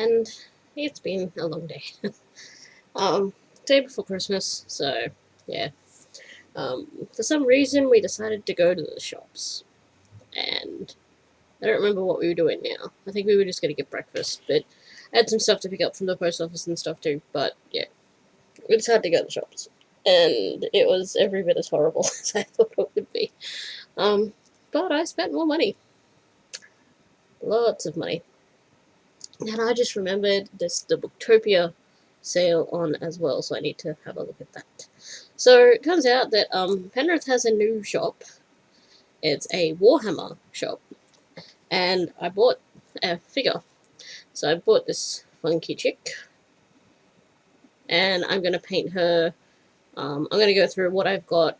and it's been a long day. um, Day before Christmas, so yeah. For some reason, we decided to go to the shops, and I don't remember what we were doing now. I think we were just going to get breakfast, but I had some stuff to pick up from the post office and stuff too. But yeah, we decided to go to the shops, and it was every bit as horrible as I thought it would be. Um, but I spent more money, lots of money, and I just remembered there's the Booktopia sale on as well, so I need to have a look at that. So it turns out that Penrith has a new shop. It's a Warhammer shop, and I bought a figure. So I bought this funky chick, and I'm gonna paint her. I'm gonna go through what I've got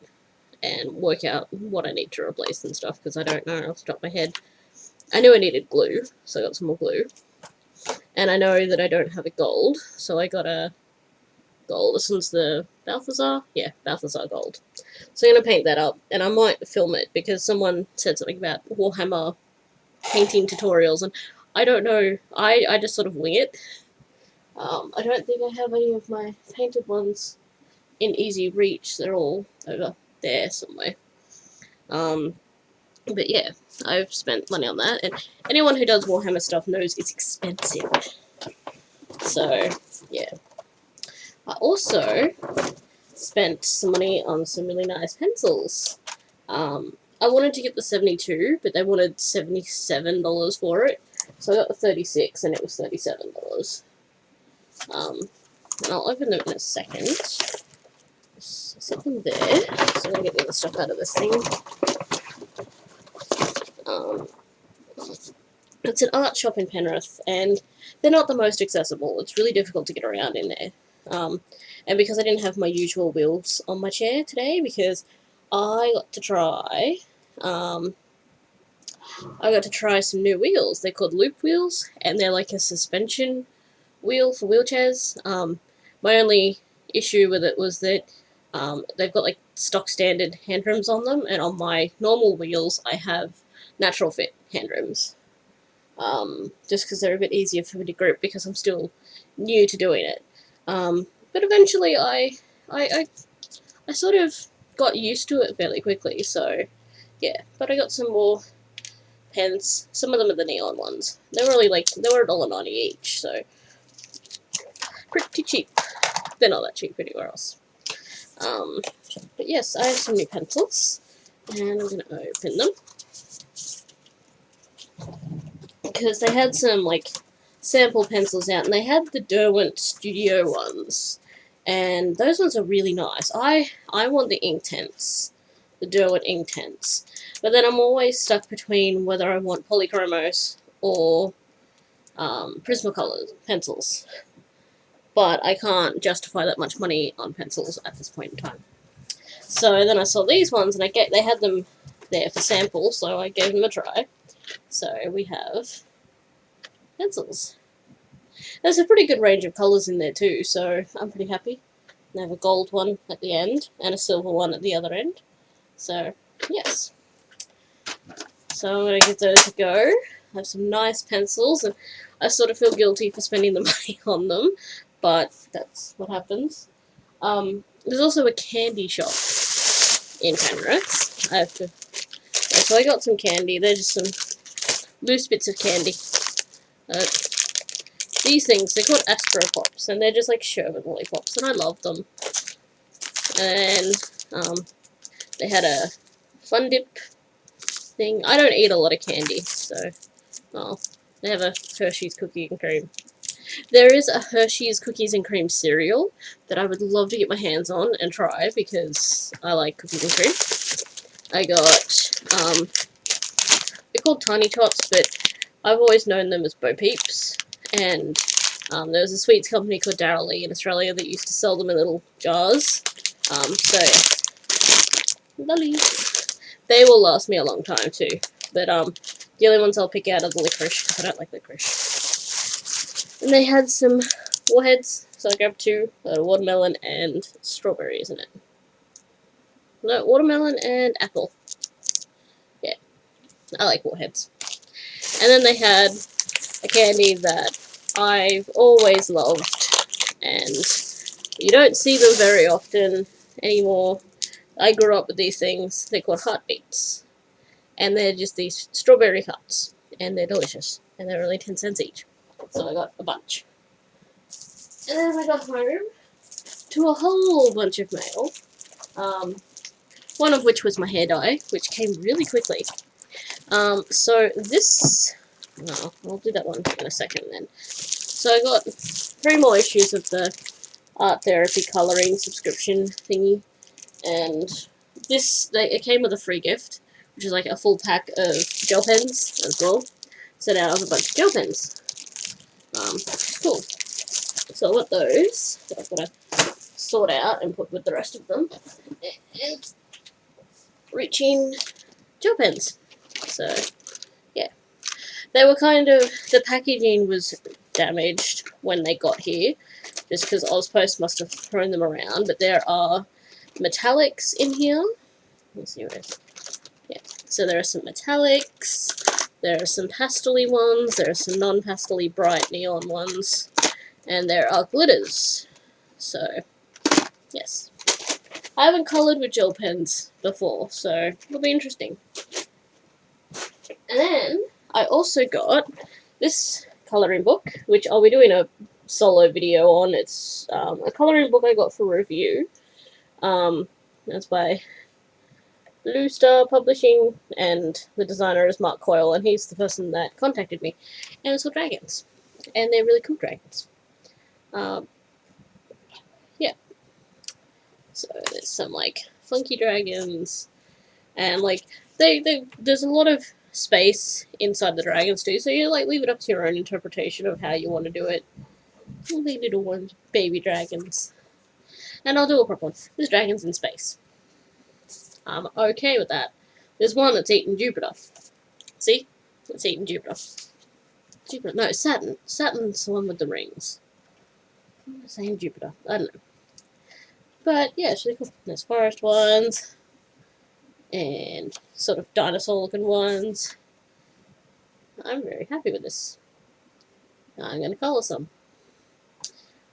and work out what I need to replace and stuff because I don't know off the top of my head. I knew I needed glue, so I got some more glue. And I know that I don't have a gold, so I got a gold. This one's the Balthazar? Yeah, Balthazar gold. So I'm going to paint that up, and I might film it because someone said something about Warhammer painting tutorials, and I don't know. I just sort of wing it. I don't think I have any of my painted ones in easy reach. They're all over there somewhere. But yeah, I've spent money on that, and anyone who does Warhammer stuff knows it's expensive. So, yeah. I also spent some money on some really nice pencils. I wanted to get the 72, but they wanted $77 for it. So I got the 36, and it was $37. And I'll open them in a second. Set them there. So I'm going to get the other stuff out of this thing. It's an art shop in Penrith, and they're not the most accessible. It's really difficult to get around in there. And because I didn't have my usual wheels on my chair today, because I got to try, some new wheels. They're called loop wheels, and they're like a suspension wheel for wheelchairs. My only issue with it was that they've got like stock standard hand rims on them, and on my normal wheels I have natural fit hand rims. Just because they're a bit easier for me to grip because I'm still new to doing it. But eventually I sort of got used to it fairly quickly, so yeah. But I got some more pens. Some of them are the neon ones. They were $1.90 each, so pretty cheap. They're not that cheap anywhere else. But yes, I have some new pencils, and I'm gonna open them because they had some like sample pencils out, and they had the Derwent Studio ones, and those ones are really nice. I want the Inktense, the Derwent Inktense, but then I'm always stuck between whether I want Polychromos or Prismacolor pencils, but I can't justify that much money on pencils at this point in time. So then I saw these ones, and they had them there for sample, so I gave them a try. So we have pencils. There's a pretty good range of colours in there too, so I'm pretty happy. They have a gold one at the end and a silver one at the other end. So, yes. So I'm going to give those a go. I have some nice pencils, and I sort of feel guilty for spending the money on them, but that's what happens. There's also a candy shop in Penrith. So I got some candy. They're just some loose bits of candy. These things, they're called Astro Pops, and they're just like sherbet lollipops, and I love them. And they had a Fun Dip thing. I don't eat a lot of candy, so they have a Hershey's cookie and cream. There is a Hershey's cookies and cream cereal that I would love to get my hands on and try because I like cookies and cream. I got they're called Tiny Tots, but I've always known them as Bo Peeps, and there was a sweets company called Darrell Lea in Australia that used to sell them in little jars. So lollies. They will last me a long time too, but the only ones I'll pick out are the licorice because I don't like licorice. And they had some warheads, so I grabbed two, watermelon and strawberry, isn't it? No, watermelon and apple. Yeah, I like warheads. And then they had a candy that I've always loved, and you don't see them very often anymore. I grew up with these things. They're called heartbeats, and they're just these strawberry hearts, and they're delicious, and they're only 10 cents each. So I got a bunch. And then I got home to a whole bunch of mail. One of which was my hair dye, which came really quickly. So this, no, I'll do that one in a second then. So I got 3 more issues of the art therapy colouring subscription thingy, and this, it came with a free gift, which is like a full pack of gel pens as well. So now I have a bunch of gel pens. Cool. So I got those that I've got to sort out and put with the rest of them. And reaching gel pens. So, yeah. They were kind of, the packaging was damaged when they got here, just because Ozpost must have thrown them around, but there are metallics in here. Let's see what it is. Yeah, so there are some metallics, there are some pastel-y ones, there are some non-pastel-y bright neon ones, and there are glitters. So, yes. I haven't coloured with gel pens before, so it'll be interesting. And then I also got this colouring book, which I'll be doing a solo video on. It's a colouring book I got for review. That's by Blue Star Publishing, and the designer is Mark Coyle, and he's the person that contacted me. And it's called Dragons, and they're really cool dragons. Yeah. So there's some like funky dragons, and like there's a lot of space inside the dragons too, so you like leave it up to your own interpretation of how you want to do it. All the little ones, baby dragons. And I'll do a proper one. There's dragons in space. I'm okay with that. There's one that's eating Jupiter. See? It's eating Jupiter. Jupiter. No, Saturn. Saturn's the one with the rings. I'm saying Jupiter. I don't know. But yeah, it's really cool. There's forest ones. And sort of dinosaur looking ones. I'm very happy with this. I'm going to colour some.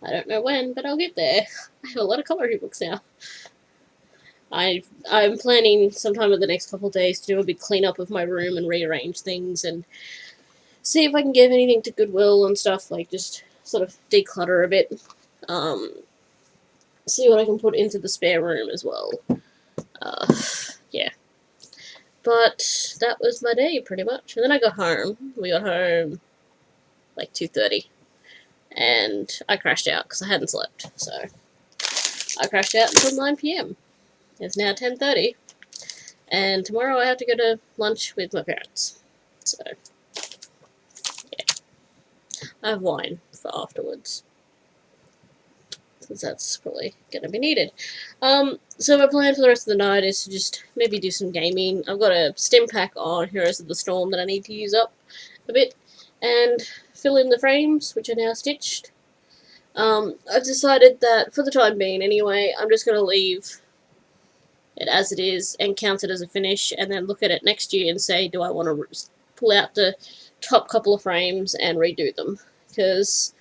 I don't know when, but I'll get there. I have a lot of colouring books now. I'm planning sometime in the next couple of days to do a big clean-up of my room and rearrange things and see if I can give anything to Goodwill and stuff, like just sort of declutter a bit. See what I can put into the spare room as well. Yeah. But that was my day, pretty much. And then I got home. We got home like 2:30. And I crashed out because I hadn't slept. So I crashed out until 9 PM. It's now 10:30. And tomorrow I have to go to lunch with my parents. So, yeah. I have wine for afterwards, since that's probably going to be needed. So my plan for the rest of the night is to just maybe do some gaming. I've got a stim pack on Heroes of the Storm that I need to use up a bit, and fill in the frames, which are now stitched. I've decided that, for the time being anyway, I'm just going to leave it as it is and count it as a finish, and then look at it next year and say, do I want to pull out the top couple of frames and redo them? Because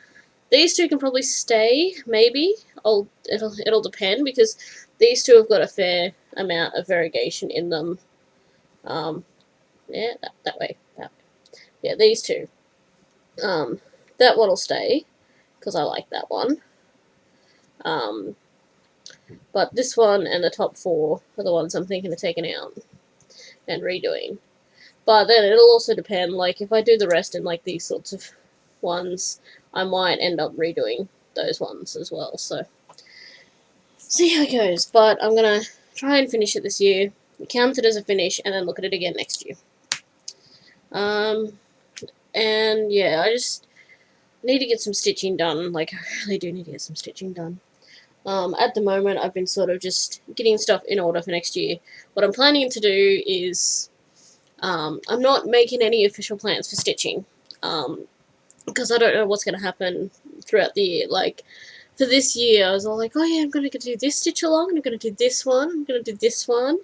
these two can probably stay, maybe. It'll depend, because these two have got a fair amount of variegation in them. Yeah, that way. Yeah, these two. That one will stay, because I like that one. But this one and the top 4 are the ones I'm thinking of taking out and redoing. But then it'll also depend, like, if I do the rest in, like, these sorts of ones, I might end up redoing those ones as well, so see how it goes. But I'm gonna try and finish it this year, count it as a finish, and then look at it again next year. And yeah, I just need to get some stitching done. Like, I really do need to get some stitching done. At the moment, I've been sort of just getting stuff in order for next year. What I'm planning to do is, I'm not making any official plans for stitching, because I don't know what's going to happen throughout the year. Like, for this year, I was all like, oh yeah, I'm going to do this stitch along, I'm going to do this one, I'm going to do this one,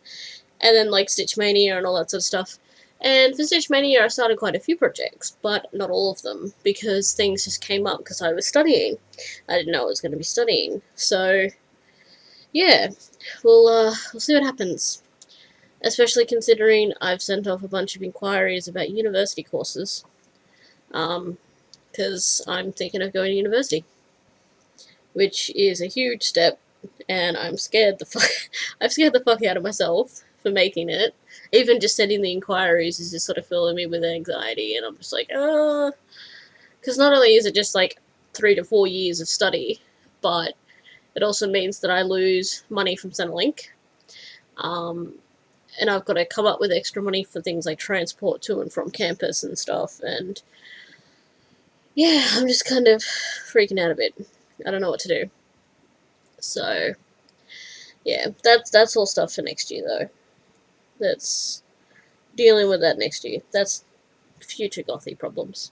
and then, like, Stitch Mania and all that sort of stuff. And for Stitch Mania, I started quite a few projects, but not all of them, because things just came up because I was studying. I didn't know I was going to be studying. So, yeah, we'll see what happens. Especially considering I've sent off a bunch of inquiries about university courses. Because I'm thinking of going to university, which is a huge step, and I'm scared the fuck. I've scared the fuck out of myself for making it. Even just sending the inquiries is just sort of filling me with anxiety, and I'm just like, because not only is it just like 3 to 4 years of study, but it also means that I lose money from Centrelink. And I've got to come up with extra money for things like transport to and from campus and stuff, and yeah, I'm just kind of freaking out a bit. I don't know what to do. So, yeah, that's all stuff for next year, though. That's dealing with that next year. That's future gothy problems.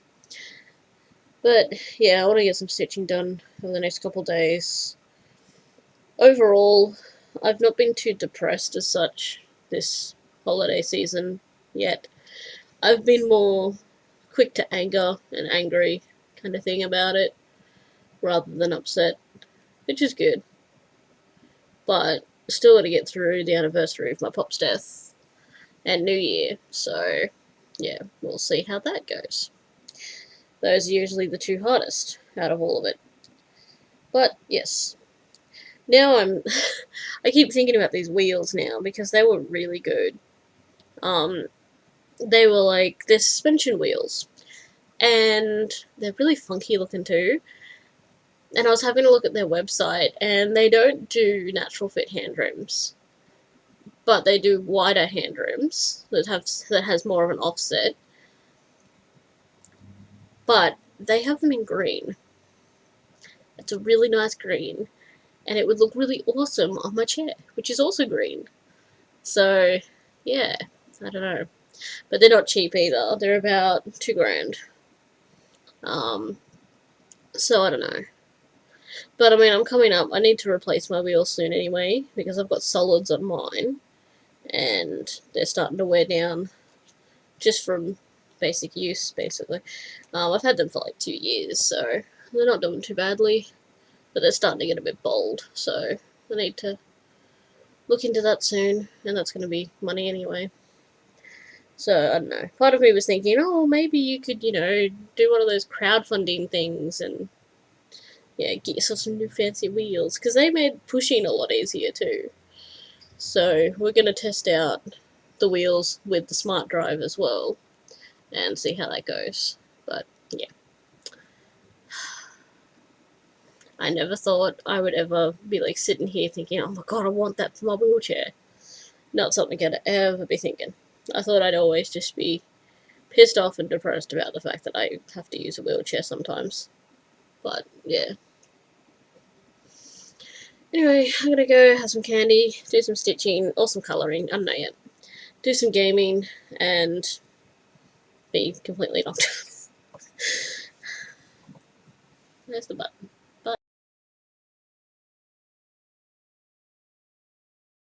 But, yeah, I want to get some stitching done over the next couple of days. Overall, I've not been too depressed as such this holiday season yet. I've been more quick to anger and angry kind of thing about it, rather than upset, which is good. But still got to get through the anniversary of my pop's death and New Year, so yeah, we'll see how that goes. Those are usually the two hardest out of all of it. But yes, now I keep thinking about these wheels now because they were really good. They were like, they're suspension wheels, and they're really funky looking too. And I was having a look at their website, and they don't do natural fit hand rims, but they do wider hand rims that has more of an offset. But they have them in green. It's a really nice green, and it would look really awesome on my chair, which is also green. So, yeah, I don't know. But they're not cheap either. They're about $2,000. So I don't know. But I mean, I'm coming up. I need to replace my wheels soon anyway, because I've got solids on mine, and they're starting to wear down just from basic use, basically. I've had them for like 2 years, so they're not doing too badly, but they're starting to get a bit bold, so I need to look into that soon, and that's going to be money anyway. So, I don't know. Part of me was thinking, oh, maybe you could, do one of those crowdfunding things and, yeah, get yourself some new fancy wheels, because they made pushing a lot easier too. So, we're going to test out the wheels with the smart drive as well, and see how that goes. But, yeah. I never thought I would ever be, like, sitting here thinking, oh my god, I want that for my wheelchair. Not something I'd ever be thinking. I thought I'd always just be pissed off and depressed about the fact that I have to use a wheelchair sometimes. But, yeah. Anyway, I'm gonna go have some candy, do some stitching, or some colouring, I don't know yet. Do some gaming, and be completely knocked. There's the button.